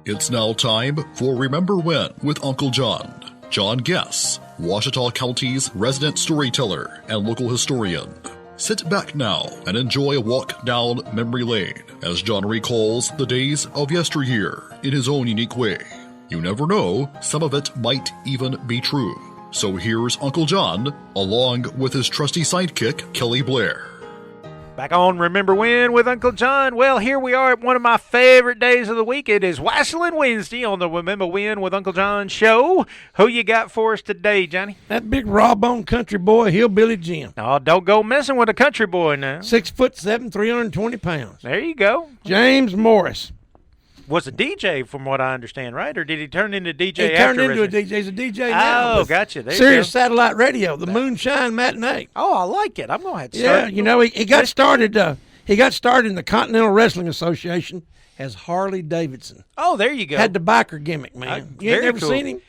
It's now time for Remember When with Uncle John. John Guess, Ouachita County's resident storyteller and local historian. Sit back now and enjoy a walk down memory lane as John recalls the days of yesteryear in his own unique way. You never know, some of it might even be true. So here's Uncle John, along with his trusty sidekick, Kelly Blair. Back on Remember When with Uncle John. Well, here we are at one of my favorite days of the week. It is Wrasteling Wednesday on the Remember When with Uncle John show. Who you got for us today, Johnny? That big raw-bone country boy, Hillbilly Jim. Oh, don't go messing with a country boy now. 6'7", 320 pounds. There you go. James Morris. Was a DJ, from what I understand, right? Or did he turn into DJ He after turned into a Resident? DJ. He's a DJ now. Oh, gotcha. There Sirius you go. Satellite Radio, the Moonshine Matinee. Oh, I like it. I'm going to have to start. Yeah, you know, he got started. He got started in the Continental Wrestling Association as Harley Davidson. Oh, there you go. Had the biker gimmick, man. You ain't very never cool. seen him?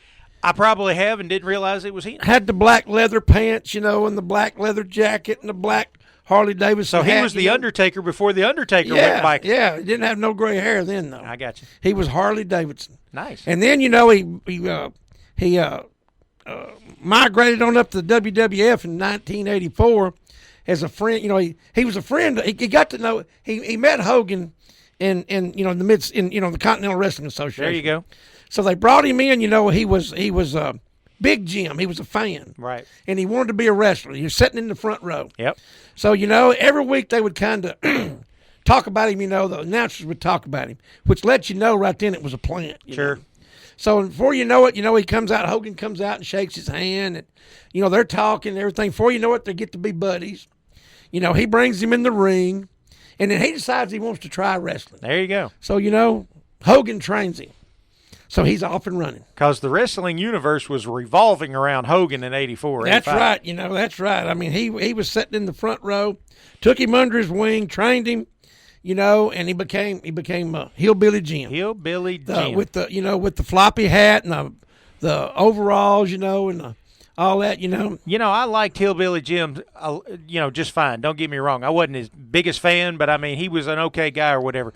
I probably have and didn't realize it was him. Had the black leather pants, you know, and the black leather jacket and the black Harley Davidson So he hat, was the you know. Undertaker before the Undertaker went biking. Yeah, he didn't have no gray hair then, though. I got you. He was Harley Davidson. Nice. And then, you know, he migrated on up to the WWF in 1984 as a friend. You know, he was a friend. He got to know. He met Hogan in the Continental Wrestling Association. There you go. So they brought him in. You know, he was Big Jim. He was a fan. Right. And he wanted to be a wrestler. He was sitting in the front row. Yep. So, you know, every week they would kind of talk about him. You know, the announcers would talk about him, which lets you know right then it was a plant. Sure. Know? So before you know it, you know, he comes out, Hogan comes out and shakes his hand, and, you know, they're talking and everything. Before you know it, they get to be buddies. You know, he brings him in the ring, and then he decides he wants to try wrestling. There you go. So, you know, Hogan trains him. So he's off and running. Because the wrestling universe was revolving around Hogan in 84, That's 85. right. You know, that's right. I mean, he was sitting in the front row, took him under his wing, trained him, you know, and he became Hillbilly Jim. Hillbilly Jim. With the floppy hat and the overalls, you know, and all that, you know. You know, I liked Hillbilly Jim, just fine. Don't get me wrong. I wasn't his biggest fan, but, I mean, he was an okay guy or whatever.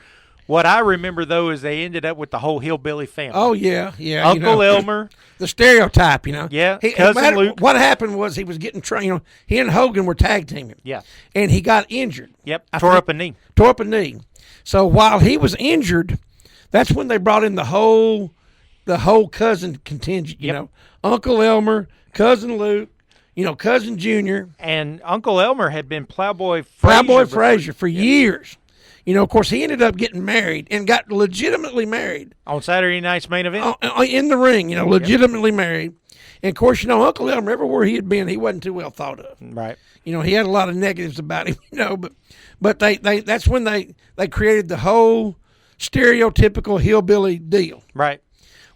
What I remember, though, is they ended up with the whole hillbilly family. Oh, yeah. Uncle Elmer. The stereotype, you know. Yeah, Cousin Luke. What happened was he was getting trained. You know, he and Hogan were tag teaming. Yeah. And he got injured. Yep, tore up a knee. So while he was injured, that's when they brought in the whole cousin contingent, you know. Uncle Elmer, Cousin Luke, you know, Cousin Junior. And Uncle Elmer had been Plowboy Frazier for years. You know, of course, he ended up getting married and got legitimately married. On Saturday night's main event? In the ring, you know, legitimately married. And, of course, you know, Uncle Elmer, everywhere he had been, he wasn't too well thought of. Right. You know, he had a lot of negatives about him, you know, but they that's when they created the whole stereotypical hillbilly deal. Right.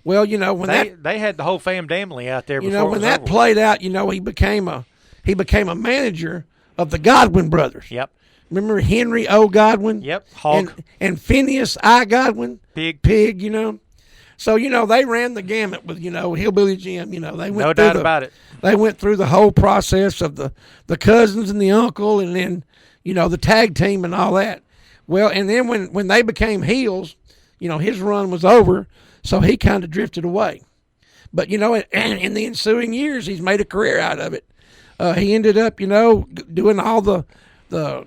Well, you know, when they had the whole family out there before. You know, when that played out, you know, he became a manager of the Godwin brothers. Yep. Remember Henry O. Godwin? Yep. Hulk. And Phineas I. Godwin? Pig, you know. So, you know, they ran the gamut with, you know, Hillbilly Jim. You know, they went no doubt about it. They went through the whole process of the cousins and the uncle and then, you know, the tag team and all that. Well, and then when they became heels, you know, his run was over, so he kind of drifted away. But, you know, in the ensuing years, he's made a career out of it. He ended up, you know, doing all the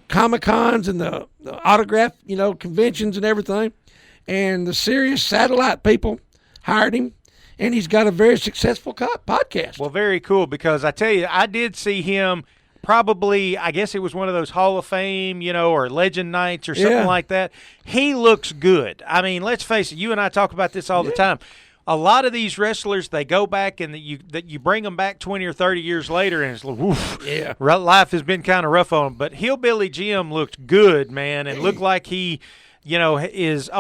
Comic-Cons and the autograph, you know, conventions and everything. And the Sirius Satellite people hired him, and he's got a very successful podcast. Well, very cool, because I tell you, I did see him probably, I guess it was one of those Hall of Fame, you know, or Legend Nights or something like that. He looks good. I mean, let's face it, you and I talk about this all the time. A lot of these wrestlers, they go back and you bring them back 20 or 30 years later, and it's like, woof, life has been kind of rough on them. But Hillbilly Jim looked good, man, and looked like he, you know, is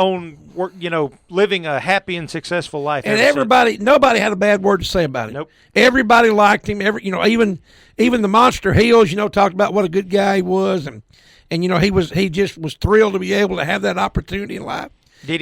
living a happy and successful life. And nobody had a bad word to say about him. Nope. Everybody liked him. Even the Monster Heels, you know, talked about what a good guy he was, and you know, he just was thrilled to be able to have that opportunity in life.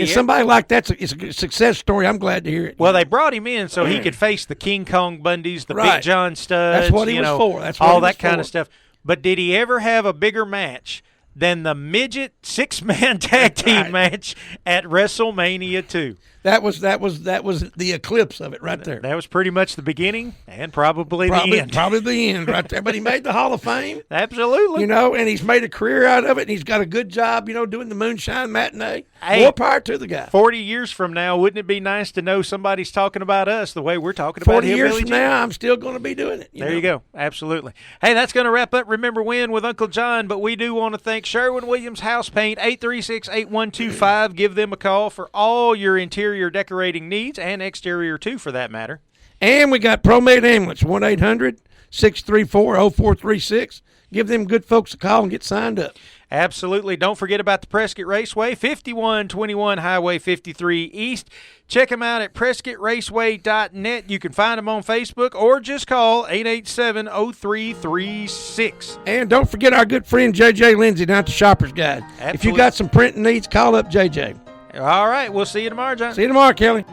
Somebody like that's it's a success story. I'm glad to hear it. Well, they brought him in so he could face the King Kong Bundys, the Big John Studs. That's what he was for. That's what all he was that kind for. of stuff. But did he ever have a bigger match than the midget 6-man tag team match at WrestleMania 2. That was the eclipse of it right there. That was pretty much the beginning and probably the end. Probably the end right there. But he made the Hall of Fame. Absolutely. And he's made a career out of it, and he's got a good job, doing the moonshine matinee. More power to the guy. 40 years from now, wouldn't it be nice to know somebody's talking about us the way we're talking about 40 Hillbilly years from Jim? now, I'm still going to be doing it. There you go. Absolutely. Hey, that's going to wrap up Remember When with Uncle John, but we do want to thank Sherwin-Williams House Paint, 836-8125. Give them a call for all your interior decorating needs and exterior, too, for that matter. And we got ProMed Ambulance, 1-800-634-0436. Give them good folks a call and get signed up. Absolutely. Don't forget about the Prescott Raceway, 5121 Highway 53 East. Check them out at PrescottRaceway.net. You can find them on Facebook or just call 887-0336. And don't forget our good friend J.J. Lindsay down at the Shopper's Guide. Absolutely. If you got some printing needs, call up J.J. All right. We'll see you tomorrow, John. See you tomorrow, Kelly.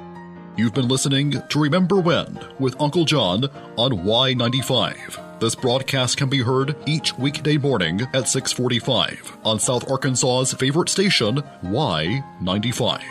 You've been listening to Remember When with Uncle John on Y95. This broadcast can be heard each weekday morning at 6:45 on South Arkansas's favorite station, Y95.